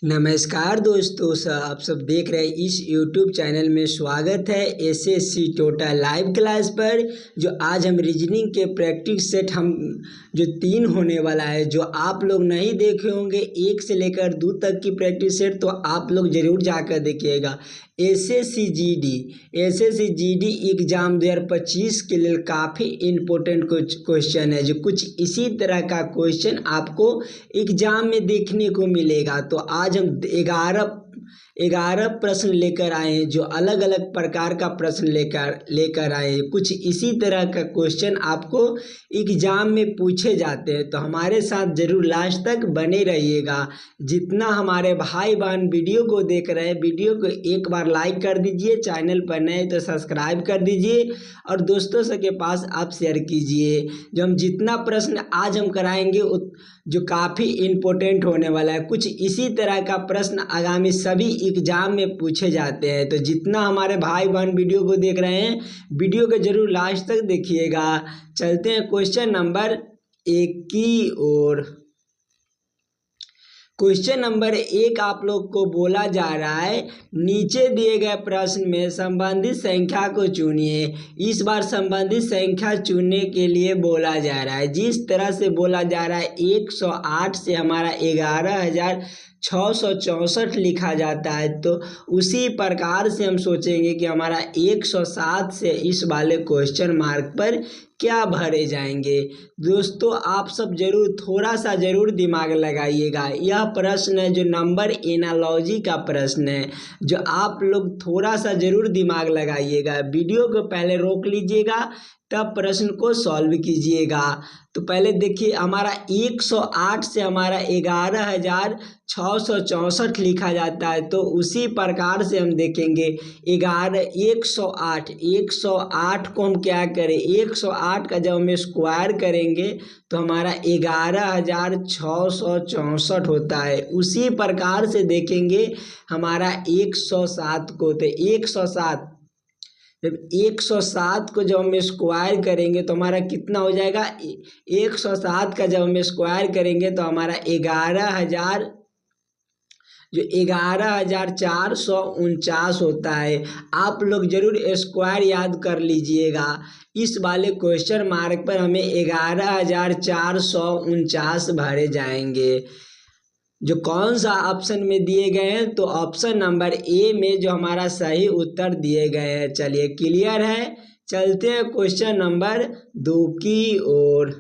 नमस्कार दोस्तों, आप सब देख रहे हैं इस YouTube चैनल में। स्वागत है एसएससी टोटल लाइव क्लास पर। जो आज हम रीजनिंग के प्रैक्टिस सेट जो 3 होने वाला है, जो आप लोग नहीं देखे होंगे 1 से लेकर 2 तक की प्रैक्टिस सेट, तो आप लोग ज़रूर जाकर देखिएगा। एसएससी जीडी एग्ज़ाम 2025 के लिए काफ़ी इम्पोर्टेंट क्वेश्चन है, जो कुछ इसी तरह का क्वेश्चन आपको एग्ज़ाम में देखने को मिलेगा। तो आज हम 11 प्रश्न लेकर आए हैं, जो अलग अलग प्रकार का प्रश्न लेकर आए हैं। कुछ इसी तरह का क्वेश्चन आपको एग्जाम में पूछे जाते हैं, तो हमारे साथ जरूर लास्ट तक बने रहिएगा। जितना हमारे भाई बहन वीडियो को देख रहे हैं, वीडियो को एक बार लाइक कर दीजिए, चैनल पर नए तो सब्सक्राइब कर दीजिए और दोस्तों के पास आप शेयर कीजिए। जो हम जितना प्रश्न आज हम कराएंगे जो काफ़ी इम्पोर्टेंट होने वाला है। कुछ इसी तरह का प्रश्न आगामी सभी एग्जाम में पूछे जाते हैं, तो जितना हमारे भाई बहन वीडियो को देख रहे हैं, वीडियो को जरूर लास्ट तक देखिएगा। चलते हैं क्वेश्चन नंबर 1 की ओर। क्वेश्चन नंबर 1 आप लोग को बोला जा रहा है, नीचे दिए गए प्रश्न में संबंधित संख्या को चुनिए। इस बार संबंधित संख्या चुनने के लिए बोला जा रहा है। जिस तरह से बोला जा रहा है 108 से हमारा 11,664 लिखा जाता है, तो उसी प्रकार से हम सोचेंगे कि हमारा 107 से इस वाले क्वेश्चन मार्क पर क्या भरे जाएंगे। दोस्तों आप सब जरूर थोड़ा सा जरूर दिमाग लगाइएगा। यह प्रश्न है जो नंबर एनालॉजी का प्रश्न है, जो आप लोग थोड़ा सा जरूर दिमाग लगाइएगा। वीडियो को पहले रोक लीजिएगा, तब प्रश्न को सॉल्व कीजिएगा। तो पहले देखिए, हमारा 108 से हमारा 11,664 लिखा जाता है, तो उसी प्रकार से हम देखेंगे 108 को हम क्या करें, 108 का जब हम स्क्वायर करेंगे तो हमारा 11,664 होता है। उसी प्रकार से देखेंगे हमारा 107 को, तो 107 को जब हम स्क्वायर करेंगे तो हमारा कितना हो जाएगा, 107 का जब हम स्क्वायर करेंगे तो हमारा 11,449 होता है। आप लोग जरूर स्क्वायर याद कर लीजिएगा। इस वाले क्वेश्चन मार्क पर हमें 11,449 भरे जाएंगे, जो कौन सा ऑप्शन में दिए गए हैं, तो ऑप्शन नंबर ए में जो हमारा सही उत्तर दिए गए हैं। चलिए क्लियर है। चलते हैं क्वेश्चन नंबर 2 की ओर।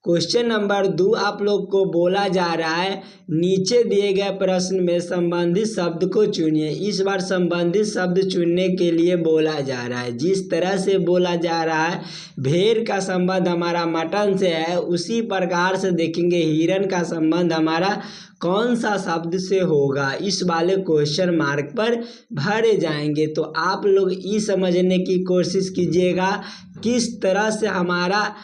क्वेश्चन नंबर 2 आप लोग को बोला जा रहा है, नीचे दिए गए प्रश्न में संबंधित शब्द को चुनिए। इस बार संबंधित शब्द चुनने के लिए बोला जा रहा है। जिस तरह से बोला जा रहा है, भेड़ का संबंध हमारा मटन से है, उसी प्रकार से देखेंगे हिरन का संबंध हमारा कौन सा शब्द से होगा। इस वाले क्वेश्चन मार्क पर भरे जाएंगे। तो आप लोग ये समझने की कोशिश कीजिएगा किस तरह से हमारा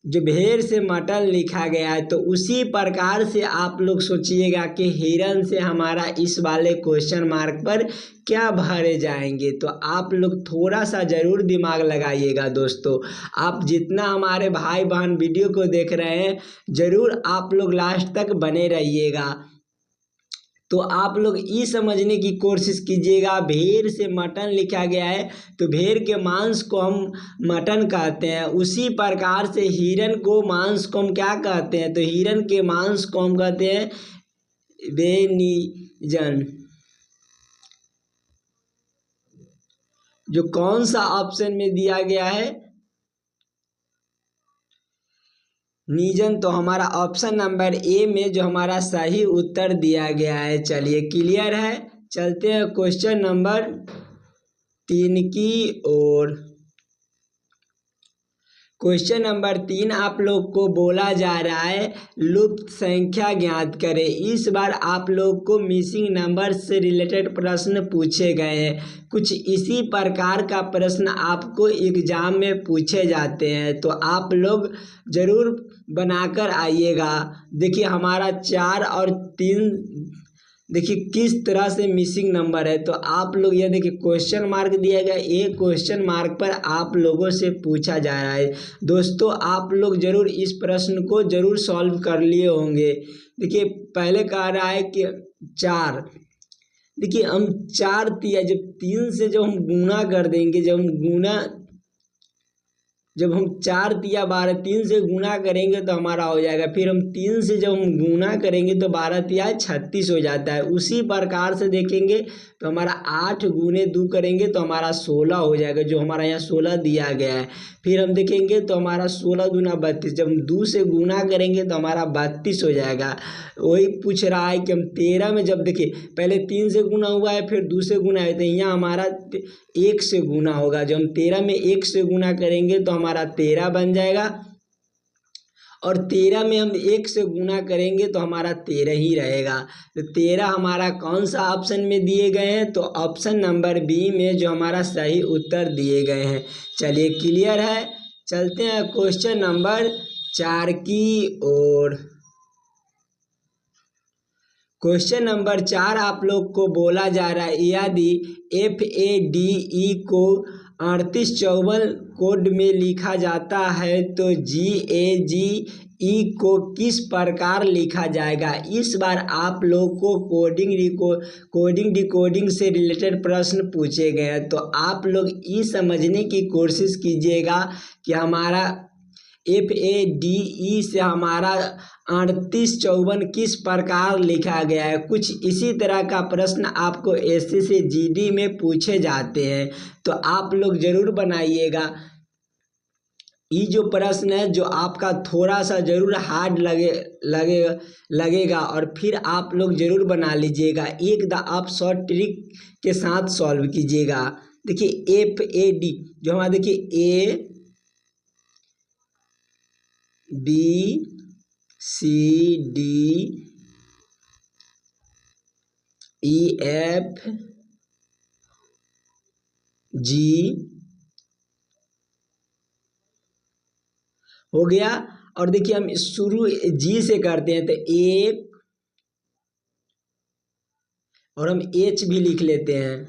जो भेड़ से मटन लिखा गया है, तो उसी प्रकार से आप लोग सोचिएगा कि हिरन से हमारा इस वाले क्वेश्चन मार्क पर क्या भरे जाएंगे। तो आप लोग थोड़ा सा जरूर दिमाग लगाइएगा। दोस्तों आप जितना हमारे भाई बहन वीडियो को देख रहे हैं, जरूर आप लोग लास्ट तक बने रहिएगा। तो आप लोग ये समझने की कोशिश कीजिएगा, भेड़ से मटन लिखा गया है, तो भेड़ के मांस को हम मटन कहते हैं। उसी प्रकार से हिरन को मांस को हम क्या कहते हैं, तो हिरन के मांस को हम कहते हैं वेनिजन। जो कौन सा ऑप्शन में दिया गया है, नीजन, तो हमारा ऑप्शन नंबर ए में जो हमारा सही उत्तर दिया गया है। चलिए क्लियर है। चलते हैं क्वेश्चन नंबर 3 की ओर। क्वेश्चन नंबर 3 आप लोग को बोला जा रहा है, लुप्त संख्या ज्ञात करें। इस बार आप लोग को मिसिंग नंबर से रिलेटेड प्रश्न पूछे गए हैं। कुछ इसी प्रकार का प्रश्न आपको एग्जाम में पूछे जाते हैं, तो आप लोग जरूर बनाकर आइएगा। देखिए हमारा 4 और 3 देखिए किस तरह से मिसिंग नंबर है। तो आप लोग यह देखिए क्वेश्चन मार्क दिया गया, एक क्वेश्चन मार्क पर आप लोगों से पूछा जा रहा है। दोस्तों आप लोग जरूर इस प्रश्न को जरूर सॉल्व कर लिए होंगे। देखिए पहले कह रहा है कि 4, देखिए हम 4 तिया जब 3 से जब हम गुना कर देंगे, जब हम 4 तिया 12 3 से गुना करेंगे तो हमारा हो जाएगा। फिर हम 3 से जब हम गुना करेंगे तो 12 तिया 36 हो जाता है। उसी प्रकार से देखेंगे तो हमारा 8 गुने 2 करेंगे तो हमारा 16 हो जाएगा, जो हमारा यहाँ 16 दिया गया है। फिर हम देखेंगे तो हमारा 16 दूना 32, जब हम 2 से गुना करेंगे तो हमारा 32 हो जाएगा। वही पूछ रहा है कि हम 13 में जब देखिए पहले 3 से गुना हुआ है फिर 2 से गुना है, तो यहाँ हमारा 1 से गुना होगा। जब हम 13 में 1 से गुना करेंगे तो हमारा 13 बन जाएगा, और 13 में हम 1 से गुना करेंगे तो हमारा 13 ही रहेगा। तो 13 हमारा कौन सा ऑप्शन में दिए गए हैं, तो ऑप्शन नंबर बी में जो हमारा सही उत्तर दिए गए हैं। चलिए क्लियर है, चलते हैं क्वेश्चन नंबर 4 की ओर। क्वेश्चन नंबर 4 आप लोग को बोला जा रहा है, यदि FADE को 3854 कोड में लिखा जाता है तो GAGE को किस प्रकार लिखा जाएगा। इस बार आप लोग को कोडिंग डिकोडिंग से रिलेटेड प्रश्न पूछे गए हैं। तो आप लोग ये समझने की कोशिश कीजिएगा कि हमारा FADE से हमारा 3854 किस प्रकार लिखा गया है। कुछ इसी तरह का प्रश्न आपको SC से GD में पूछे जाते हैं, तो आप लोग जरूर बनाइएगा। ये जो प्रश्न है जो आपका थोड़ा सा जरूर हार्ड लगेगा और फिर आप लोग जरूर बना लीजिएगा। एक आप शॉर्ट ट्रिक के साथ सॉल्व कीजिएगा। देखिए FAD जो हमारा देखिए ABCDEFG हो गया। और देखिए हम शुरू जी से करते हैं तो 1 और हम H भी लिख लेते हैं।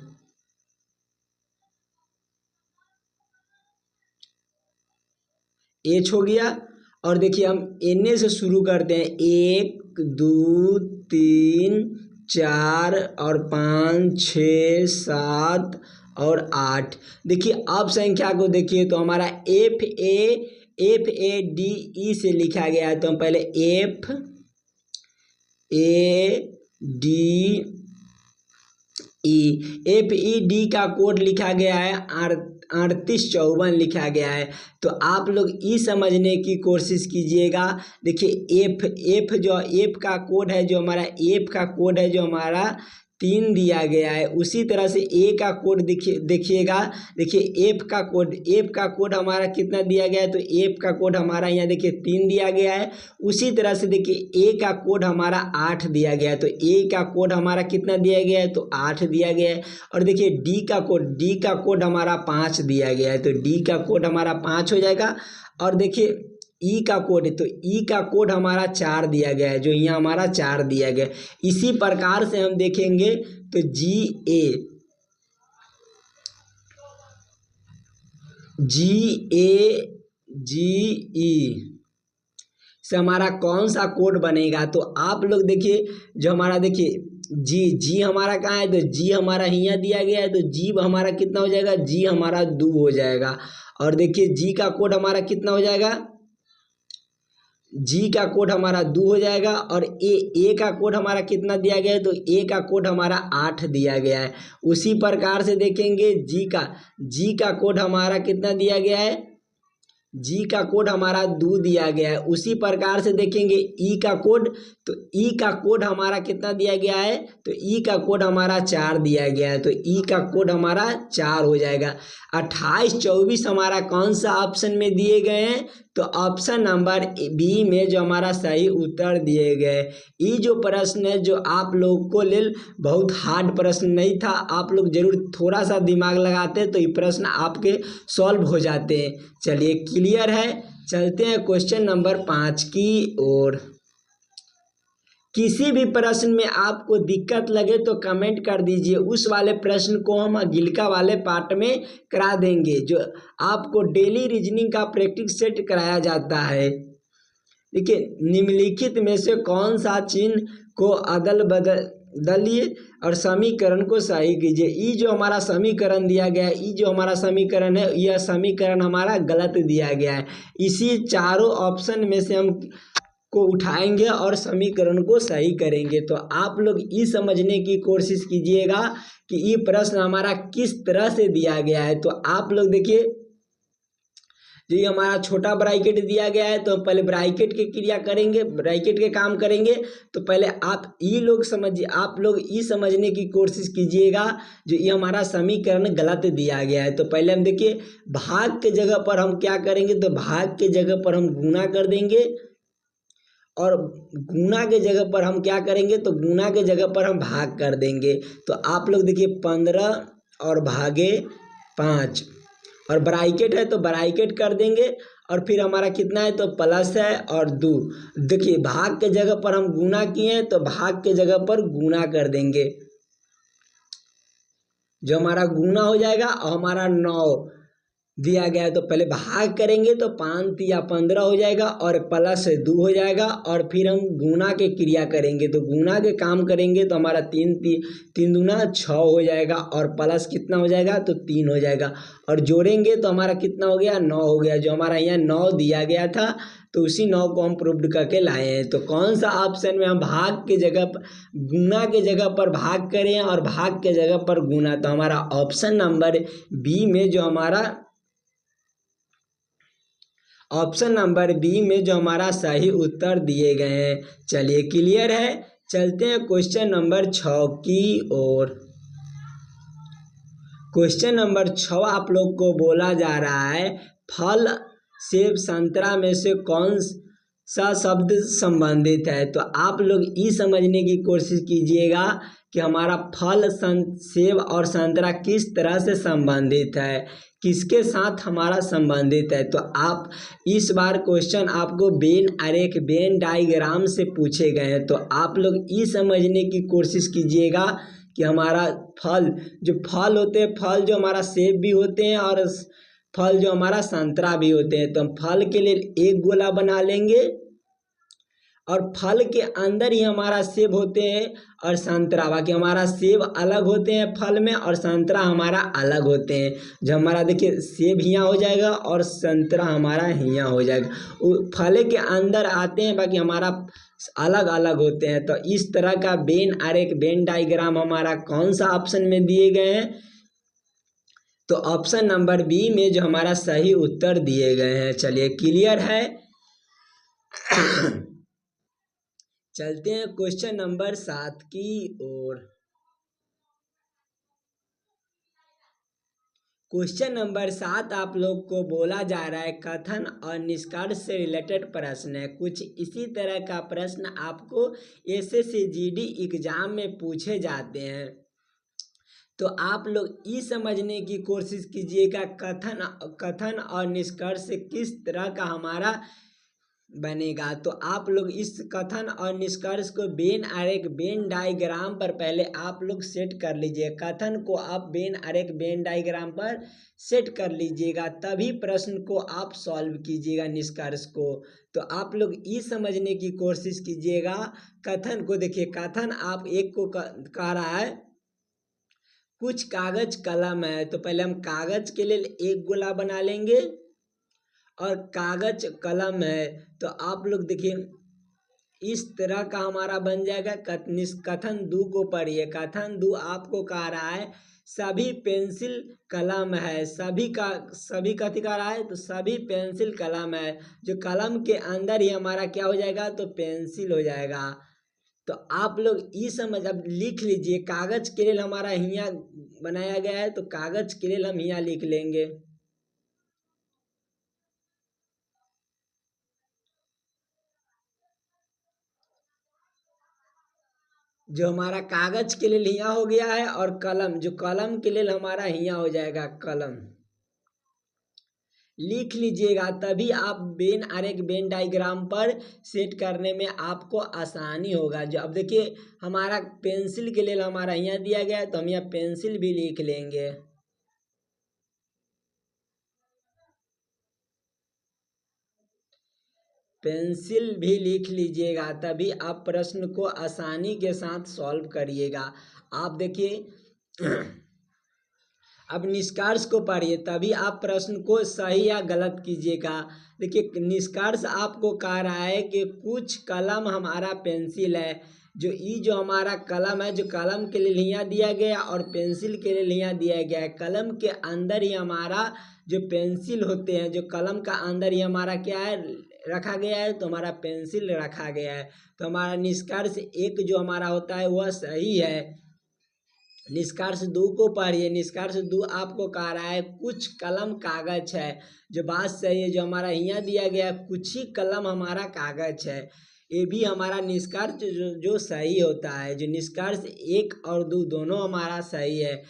H हो गया। और देखिए हम NA से शुरू करते हैं, 1 2 3 4 और 5 6 7 और 8। देखिए अब संख्या को देखिए तो हमारा FADE से लिखा गया है, तो हम पहले FADE का कोड लिखा गया है 3854 लिखा गया है। तो आप लोग ये समझने की कोशिश कीजिएगा। देखिए F का कोड है, जो हमारा F का कोड है जो हमारा 3 दिया गया है। उसी तरह से A का कोड देखिएगा। देखिए F का कोड हमारा कितना दिया गया है, तो F का कोड हमारा यहाँ देखिए 3 दिया गया है। उसी तरह से देखिए A का कोड हमारा 8 दिया गया है, तो A का कोड हमारा कितना दिया गया है, तो 8 दिया गया है। और देखिए D का कोड हमारा 5 दिया गया है, तो D का कोड हमारा 5 हो जाएगा। और देखिए ई का कोड है, तो ई का कोड हमारा 4 दिया गया है, जो यहाँ हमारा 4 दिया गया है। इसी प्रकार से हम देखेंगे तो GAGE से हमारा कौन सा कोड बनेगा। तो आप लोग देखिए जो हमारा देखिए जी हमारा कहाँ है, तो जी हमारा यहाँ दिया गया है, तो जी हमारा कितना हो जाएगा, जी हमारा 2 हो जाएगा। और देखिए जी का कोड हमारा कितना हो जाएगा, जी का कोड हमारा 2 हो जाएगा। और ए का कोड हमारा कितना दिया गया है, तो ए का कोड हमारा 8 दिया गया है। उसी प्रकार से देखेंगे जी का कोड हमारा कितना दिया गया है, जी का कोड हमारा 2 दिया गया है। उसी प्रकार से देखेंगे ई का कोड, तो ई का कोड हमारा कितना दिया गया है, तो ई का कोड हमारा 4 दिया गया है, तो ई का कोड हमारा 4 हो जाएगा। 28 24 हमारा कौन सा ऑप्शन में दिए गए हैं, तो ऑप्शन नंबर बी में जो हमारा सही उत्तर दिए गए। ये जो प्रश्न है जो आप लोगों को लिए बहुत हार्ड प्रश्न नहीं था, आप लोग जरूर थोड़ा सा दिमाग लगाते तो ये प्रश्न आपके सॉल्व हो जाते हैं। चलिए क्लियर है, चलते हैं क्वेश्चन नंबर 5 की ओर। किसी भी प्रश्न में आपको दिक्कत लगे तो कमेंट कर दीजिए, उस वाले प्रश्न को हम अगिलका वाले पार्ट में करा देंगे। जो आपको डेली रीजनिंग का प्रैक्टिस सेट कराया जाता है। देखिए, निम्नलिखित में से कौन सा चिन्ह को अदल बदलिए और समीकरण को सही कीजिए। ई जो हमारा समीकरण दिया गया है, ई जो हमारा समीकरण है, यह समीकरण हमारा गलत दिया गया है। इसी चारों ऑप्शन में से हम को उठाएंगे और समीकरण को सही करेंगे। तो आप लोग ये समझने की कोशिश कीजिएगा कि ये प्रश्न हमारा किस तरह से दिया गया है। तो आप लोग देखिए, जो ये हमारा छोटा ब्रैकेट दिया गया है, तो हम पहले ब्रैकेट की क्रिया करेंगे, ब्रैकेट के काम करेंगे। तो पहले आप ये लोग समझिए, आप लोग ये समझने की कोशिश कीजिएगा जो ये हमारा समीकरण गलत दिया गया है। तो पहले हम देखिए, भाग के जगह पर हम क्या करेंगे, तो भाग के जगह पर हम गुना कर देंगे, और गुना के जगह पर हम क्या करेंगे, तो गुना के जगह पर हम भाग कर देंगे। तो आप लोग देखिए, 15 और भागे 5, और ब्रैकेट है तो ब्रैकेट कर देंगे, और फिर हमारा कितना है, तो प्लस है और 2। देखिए, भाग के जगह पर हम गुना किए हैं तो भाग के जगह पर गुना कर देंगे, जो हमारा गुना हो जाएगा, और हमारा 9 दिया गया है। तो पहले भाग करेंगे तो 5 या 15 हो जाएगा, और प्लस 2 हो जाएगा, और फिर हम गुना के क्रिया करेंगे। तो गुना के काम करेंगे तो हमारा 3 दूना 6 हो जाएगा, और प्लस कितना हो जाएगा, तो 3 हो जाएगा, और जोड़ेंगे तो हमारा कितना हो गया, 9 हो गया। जो हमारा यहाँ 9 दिया गया था, तो उसी 9 को हम प्रूव्ड करके लाए हैं। तो कौन सा ऑप्शन में हम भाग के जगह पर गुना के जगह पर भाग करें और भाग के जगह पर गुना, तो हमारा ऑप्शन नंबर बी में जो हमारा सही उत्तर दिए गए हैं। चलिए, क्लियर है। चलते हैं क्वेश्चन नंबर 6 की ओर। क्वेश्चन नंबर 6 आप लोग को बोला जा रहा है, फल सेब संतरा में से कौन सा शब्द संबंधित है। तो आप लोग ये समझने की कोशिश कीजिएगा कि हमारा फल सेब और संतरा किस तरह से संबंधित है, किसके साथ हमारा संबंधित है। तो आप इस बार क्वेश्चन आपको वेन डायग्राम से पूछे गए हैं। तो आप लोग ये समझने की कोशिश कीजिएगा कि हमारा जो फल होते हैं, फल जो हमारा सेब भी होते हैं और फल जो हमारा संतरा भी होते हैं। तो हम फल के लिए एक गोला बना लेंगे, और फल के अंदर ही हमारा सेब होते हैं और संतरा, बाकी हमारा सेब अलग होते हैं फल में, और संतरा हमारा अलग होते हैं। जो हमारा देखिए, सेब यहाँ हो जाएगा और संतरा हमारा यहाँ हो जाएगा। वो फल के अंदर आते हैं, बाकी हमारा अलग अलग होते हैं। तो इस तरह का वेन डायग्राम हमारा कौन सा ऑप्शन में दिए गए हैं, तो ऑप्शन नंबर बी में जो हमारा सही उत्तर दिए गए हैं। चलिए, क्लियर है। चलते हैं क्वेश्चन नंबर 7 की ओर। क्वेश्चन नंबर 7 आप लोग को बोला जा रहा है, कथन और निष्कर्ष से रिलेटेड प्रश्न है। कुछ इसी तरह का प्रश्न आपको एसएससी जीडी एग्जाम में पूछे जाते हैं। तो आप लोग ये समझने की कोशिश कीजिएगा, कथन और निष्कर्ष किस तरह का हमारा बनेगा। तो आप लोग इस कथन और निष्कर्ष को वेन डायग्राम पर पहले आप लोग सेट कर लीजिए। कथन को आप वेन डायग्राम पर सेट कर लीजिएगा, तभी प्रश्न को आप सॉल्व कीजिएगा, निष्कर्ष को। तो आप लोग ये समझने की कोशिश कीजिएगा, कथन को देखिए, कथन आप एक को कह रहा है कुछ कागज कलम है। तो पहले हम कागज के लिए एक गोला बना लेंगे, और कागज कलम है। तो आप लोग देखिए, इस तरह का हमारा बन जाएगा। कथन 2 को पढ़िए। कथन 2 आपको कह रहा है सभी पेंसिल कलम है। सभी कथी कह रहा है, तो सभी पेंसिल कलम है। जो कलम के अंदर ही हमारा क्या हो जाएगा, तो पेंसिल हो जाएगा। तो आप लोग ये अब लिख लीजिए, कागज के लिए हमारा हिया बनाया गया है, तो कागज के लिए हम हिया लिख लेंगे। जो हमारा कागज के लिए हिया हो गया है, और कलम के लिए हमारा हिया हो जाएगा कलम। लिख लीजिएगा, तभी आप वेन आरेख वेन डायग्राम पर सेट करने में आपको आसानी होगा। जो अब देखिए हमारा पेंसिल के लिए हमारा यहाँ दिया गया है, तो हम यहाँ पेंसिल भी लिख लेंगे। पेंसिल भी लिख लीजिएगा, तभी आप प्रश्न को आसानी के साथ सॉल्व करिएगा। आप देखिए अब निष्कर्ष को पढ़िए, तभी आप प्रश्न को सही या गलत कीजिएगा। देखिए निष्कर्ष आपको कह रहा है कि कुछ कलम हमारा पेंसिल है, जो हमारा कलम है, जो कलम के लिए यहाँ दिया गया और पेंसिल के लिए यहाँ दिया गया है। कलम के अंदर ही हमारा जो पेंसिल होते हैं, जो कलम का अंदर ही हमारा क्या है रखा गया है, तो हमारा पेंसिल रखा गया है। तो हमारा निष्कर्ष एक जो हमारा होता है वह सही है। निष्कर्ष 2 को पढ़िए। निष्कर्ष 2 आपको कह रहा है कुछ कलम कागज है, जो बात सही है। जो हमारा यहाँ दिया गया कुछ ही कलम हमारा कागज है, ये भी हमारा निष्कर्ष जो सही होता है। जो निष्कर्ष 1 और 2 दोनों हमारा सही है।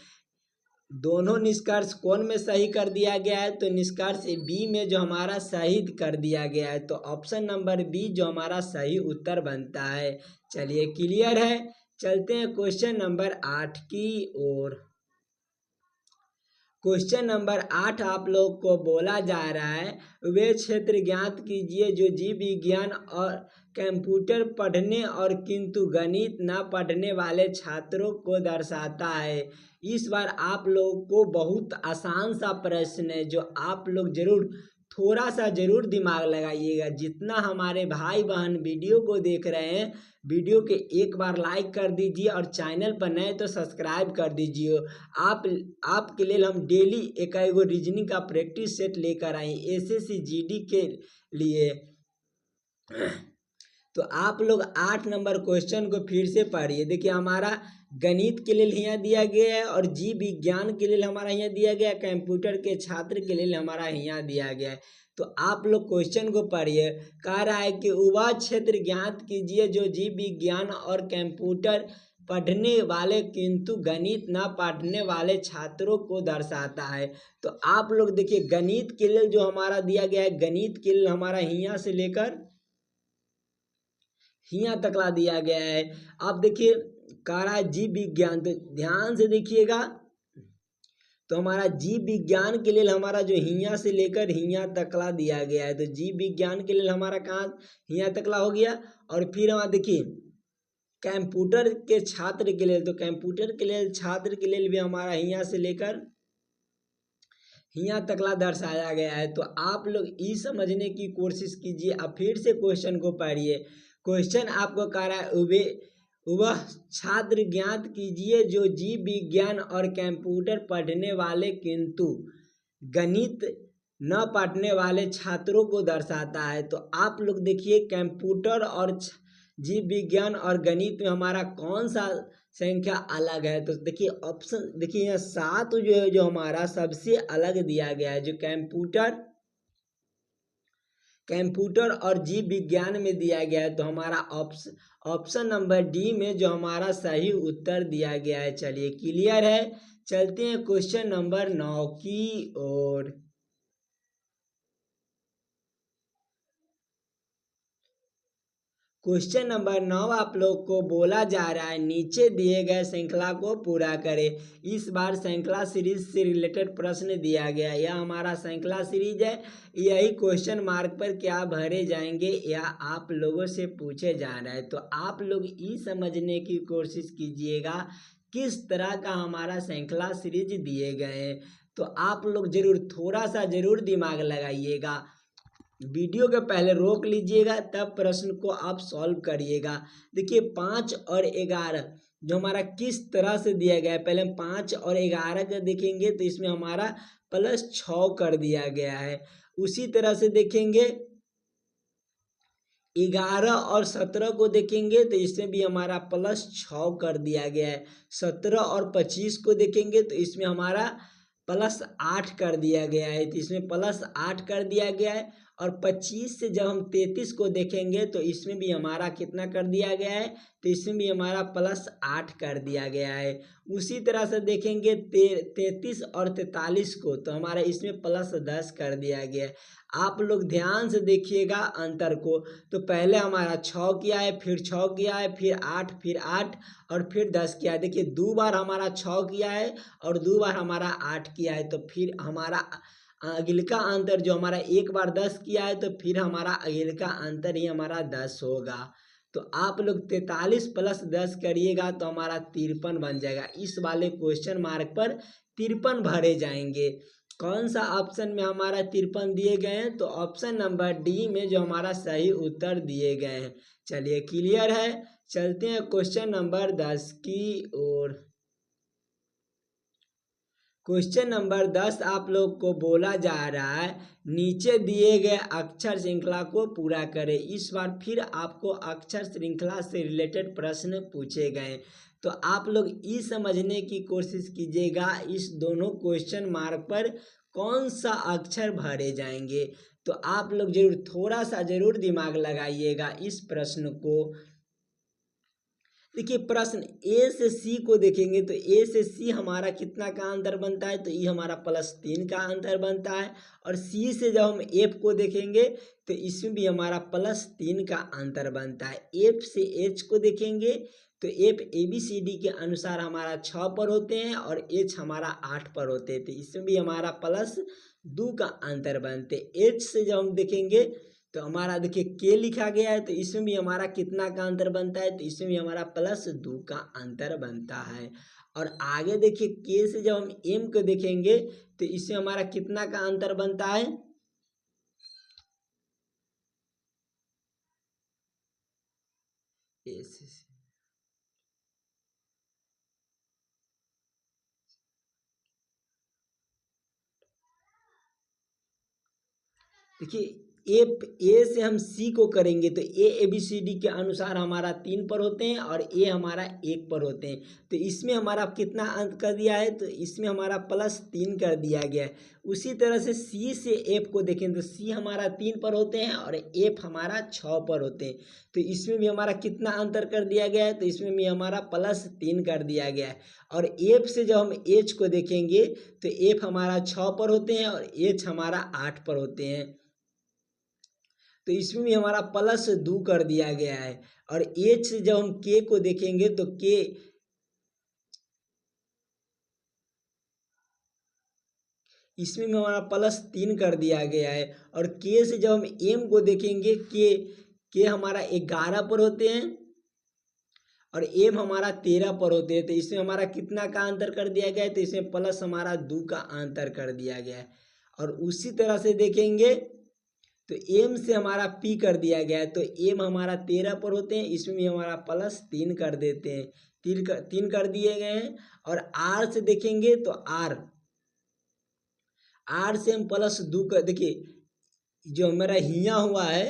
दोनों निष्कर्ष कौन में सही कर दिया गया है, तो निष्कर्ष बी में जो हमारा सही कर दिया गया है। तो ऑप्शन नंबर बी जो हमारा सही उत्तर बनता है। चलिए क्लियर है। चलते हैं क्वेश्चन नंबर 8 की ओर। क्वेश्चन नंबर 8 आप लोग को बोला जा रहा है वे क्षेत्र ज्ञात कीजिए जो जीव विज्ञान और कंप्यूटर पढ़ने और किंतु गणित न पढ़ने वाले छात्रों को दर्शाता है। इस बार आप लोगों को बहुत आसान सा प्रश्न है, जो आप लोग जरूर थोड़ा सा जरूर दिमाग लगाइएगा। जितना हमारे भाई बहन वीडियो को देख रहे हैं, वीडियो के एक बार लाइक कर दीजिए और चैनल पर नए तो सब्सक्राइब कर दीजिए। आपके लिए हम डेली एक रीजनिंग का प्रैक्टिस सेट लेकर आए एसएससी जीडी के लिए। तो आप लोग 8 नंबर क्वेश्चन को फिर से पढ़िए। देखिए हमारा गणित के लिए यहाँ दिया गया है और जीव विज्ञान के लिए हमारा यहाँ दिया गया है, कंप्यूटर के छात्र के लिए हमारा यहाँ दिया गया है। तो आप लोग क्वेश्चन को पढ़िए। कह रहा है कि वह क्षेत्र ज्ञात कीजिए जो जीव विज्ञान और कंप्यूटर पढ़ने वाले किंतु गणित न पढ़ने वाले छात्रों को दर्शाता है। तो आप लोग देखिए गणित के लिए जो हमारा दिया गया है, गणित के लिए हमारा यहाँ से लेकर यहाँ तक ला दिया गया है। आप देखिए कह रहा है जीव विज्ञान, तो ध्यान से देखिएगा। तो हमारा जीव विज्ञान के लिए हमारा जो हिया से लेकर हिया तकला दिया गया है, तो जीव विज्ञान के लिए हमारा कहाँ हिया तकला हो गया। और फिर हमारा देखिए कंप्यूटर के छात्र के लिए, तो कंप्यूटर के लिए छात्र के लिए भी हमारा हिया से लेकर हिया तकला दर्शाया गया है। तो आप लोग ये समझने की कोशिश कीजिए। अब फिर से क्वेश्चन को पढ़िए। क्वेश्चन आपको कह रहा है वह छात्र ज्ञात कीजिए जो जीव विज्ञान और कंप्यूटर पढ़ने वाले किंतु गणित न पढ़ने वाले छात्रों को दर्शाता है। तो आप लोग देखिए कंप्यूटर और जीव विज्ञान और गणित में हमारा कौन सा संख्या अलग है। तो देखिए ऑप्शन देखिए यहाँ 7 जो है, जो हमारा सबसे अलग दिया गया है। जो कंप्यूटर और जीव विज्ञान में दिया गया है, तो हमारा ऑप्शन नंबर डी में जो हमारा सही उत्तर दिया गया है। चलिए क्लियर है। चलते हैं क्वेश्चन नंबर 9 की ओर। क्वेश्चन नंबर 9 आप लोग को बोला जा रहा है नीचे दिए गए श्रृंखला को पूरा करें। इस बार श्रृंखला सीरीज से रिलेटेड प्रश्न दिया गया। यह हमारा श्रृंखला सीरीज है। यही क्वेश्चन मार्क पर क्या भरे जाएंगे या आप लोगों से पूछे जा रहा है। तो आप लोग ये समझने की कोशिश कीजिएगा किस तरह का हमारा श्रृंखला सीरीज दिए गए। तो आप लोग जरूर थोड़ा सा जरूर दिमाग लगाइएगा। वीडियो के पहले रोक लीजिएगा, तब प्रश्न को आप सॉल्व करिएगा। देखिए 5 और 11 जो हमारा किस तरह से दिया गया है। पहले हम 5 और 11 का देखेंगे, तो इसमें हमारा +6 कर दिया गया है। उसी तरह से देखेंगे 11 और 17 को देखेंगे, तो इसमें भी हमारा +6 कर दिया गया है। 17 और 25 को देखेंगे, तो इसमें हमारा +8 कर दिया गया है। तो इसमें +8 कर दिया गया है। और 25 से जब हम 33 को देखेंगे तो इसमें भी हमारा कितना कर दिया गया है, तो इसमें भी हमारा +8 कर दिया गया है। उसी तरह से देखेंगे 33 और 43 को, तो हमारा इसमें +10 कर दिया गया है। आप लोग ध्यान से देखिएगा अंतर को। तो पहले हमारा 6 किया है, फिर 6 किया है, फिर 8, फिर 8 और फिर 10 किया है। देखिए 2 बार हमारा 6 किया है और 2 बार हमारा 8 किया है। तो फिर हमारा अगिल का अंतर जो हमारा एक बार 10 किया है, तो फिर हमारा अगिल का अंतर ही हमारा 10 होगा। तो आप लोग 43 + 10 करिएगा तो हमारा 53 बन जाएगा। इस वाले क्वेश्चन मार्क पर 53 भरे जाएंगे। कौन सा ऑप्शन में हमारा 53 दिए गए हैं, तो ऑप्शन नंबर डी में जो हमारा सही उत्तर दिए गए हैं। चलिए क्लियर है, चलते हैं क्वेश्चन नंबर 10 की ओर। क्वेश्चन नंबर 10 आप लोग को बोला जा रहा है, नीचे दिए गए अक्षर श्रृंखला को पूरा करें। इस बार फिर आपको अक्षर श्रृंखला से रिलेटेड प्रश्न पूछे गए, तो आप लोग ये समझने की कोशिश कीजिएगा इस दोनों क्वेश्चन मार्क पर कौन सा अक्षर भरे जाएंगे। तो आप लोग जरूर थोड़ा सा जरूर दिमाग लगाइएगा इस प्रश्न को। देखिए प्रश्न ए से सी को देखेंगे तो ए से सी हमारा कितना का अंतर बनता है, तो ये हमारा +3 का अंतर बनता है। और सी से जब हम एफ को देखेंगे तो इसमें भी हमारा +3 का अंतर बनता है। एफ से एच को देखेंगे तो एफ ABCD के अनुसार हमारा 6 पर होते हैं और एच हमारा 8 पर होते हैं, तो इसमें भी हमारा +2 का अंतर बनते। एच से जब हम देखेंगे तो हमारा देखिए के लिखा गया है, तो इसमें भी हमारा कितना का अंतर बनता है, तो इसमें भी हमारा +2 का अंतर बनता है। और आगे देखिए के से जब हम एम को देखेंगे तो इसमें हमारा कितना का अंतर बनता है, देखिए ए से हम सी को करेंगे तो ए ABCD के अनुसार हमारा 3 पर होते हैं और ए हमारा 1 पर होते हैं, तो इसमें हमारा कितना अंक कर दिया है, तो इसमें हमारा +3 कर दिया गया है। उसी तरह से सी से एफ को देखें तो सी हमारा 3 पर होते हैं और एफ हमारा 6 पर होते हैं, तो इसमें भी हमारा कितना अंतर कर दिया गया है, तो इसमें भी हमारा +3 कर दिया गया है। और एफ से जब हम एच को देखेंगे तो एफ हमारा 6 पर होते हैं और एच हमारा 8 पर होते हैं, तो इसमें भी हमारा +2 कर दिया गया है। और एच से जब हम के को देखेंगे तो के इसमें भी हमारा +3 कर दिया गया है। और के से जब हम एम को देखेंगे के हमारा 11 पर होते हैं और एम हमारा 13 पर होते हैं, तो इसमें हमारा कितना का अंतर कर दिया गया है, तो इसमें प्लस हमारा 2 का अंतर कर दिया गया है। और उसी तरह से देखेंगे तो एम से हमारा पी कर दिया गया है, तो एम हमारा 13 पर होते हैं, इसमें भी हमारा +3 कर देते हैं, 3 कर दिए गए हैं। और आर से देखेंगे तो आर से हम +2 कर, देखिए जो हमारा हिया हुआ है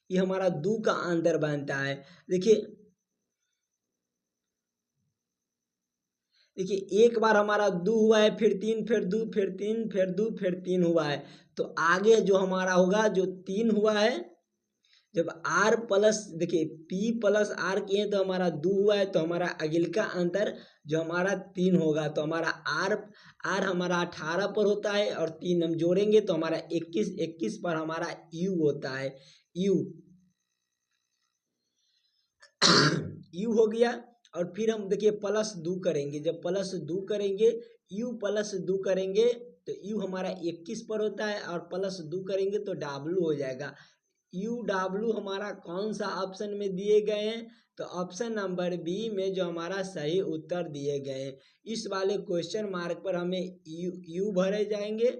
ये हमारा 2 का अंतर बनता है। देखिए एक बार हमारा 2 हुआ है, फिर 3, फिर 2, फिर 3, फिर 2, फिर 3 हुआ है, तो आगे जो हमारा होगा जो 3 हुआ है, जब आर प्लस देखिए पी प्लस आर किए तो हमारा 2 हुआ है, तो हमारा अगिल का अंतर जो हमारा 3 होगा, तो हमारा आर हमारा 18 पर होता है और 3 हम जोड़ेंगे तो हमारा 21 पर हमारा यू होता है, यू हो गया। और फिर हम देखिए +2 करेंगे, जब +2 करेंगे यू +2 करेंगे तो यू हमारा 21 पर होता है और +2 करेंगे तो डब्लू हो जाएगा। यू डब्लू हमारा कौन सा ऑप्शन में दिए गए हैं, तो ऑप्शन नंबर बी में जो हमारा सही उत्तर दिए गए हैं। इस वाले क्वेश्चन मार्क पर हमें यू भरे जाएंगे,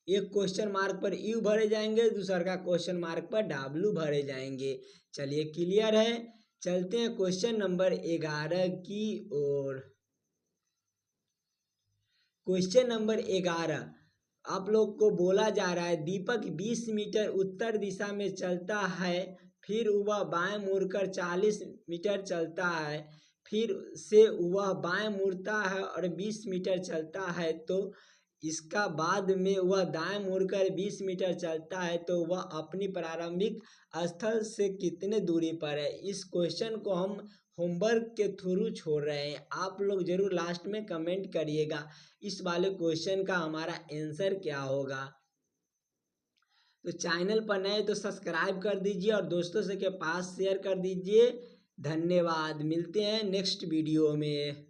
एक क्वेश्चन मार्क पर यू भरे जाएंगे, दूसरा का क्वेश्चन मार्क पर डब्लू भरे जाएंगे। चलिए क्लियर है, चलते हैं क्वेश्चन नंबर 11 की ओर। क्वेश्चन नंबर 11 आप लोग को बोला जा रहा है, दीपक 20 मीटर उत्तर दिशा में चलता है, फिर वह बाएं मुड़कर 40 मीटर चलता है, फिर से वह बाएं मुड़ता है और 20 मीटर चलता है, तो इसका बाद में वह दाएं मुड़कर 20 मीटर चलता है तो वह अपनी प्रारंभिक स्थल से कितने दूरी पर है। इस क्वेश्चन को हम होमवर्क के थ्रू छोड़ रहे हैं, आप लोग जरूर लास्ट में कमेंट करिएगा इस वाले क्वेश्चन का हमारा आंसर क्या होगा। तो चैनल पर नए तो सब्सक्राइब कर दीजिए और दोस्तों से के पास शेयर कर दीजिए। धन्यवाद, मिलते हैं नेक्स्ट वीडियो में।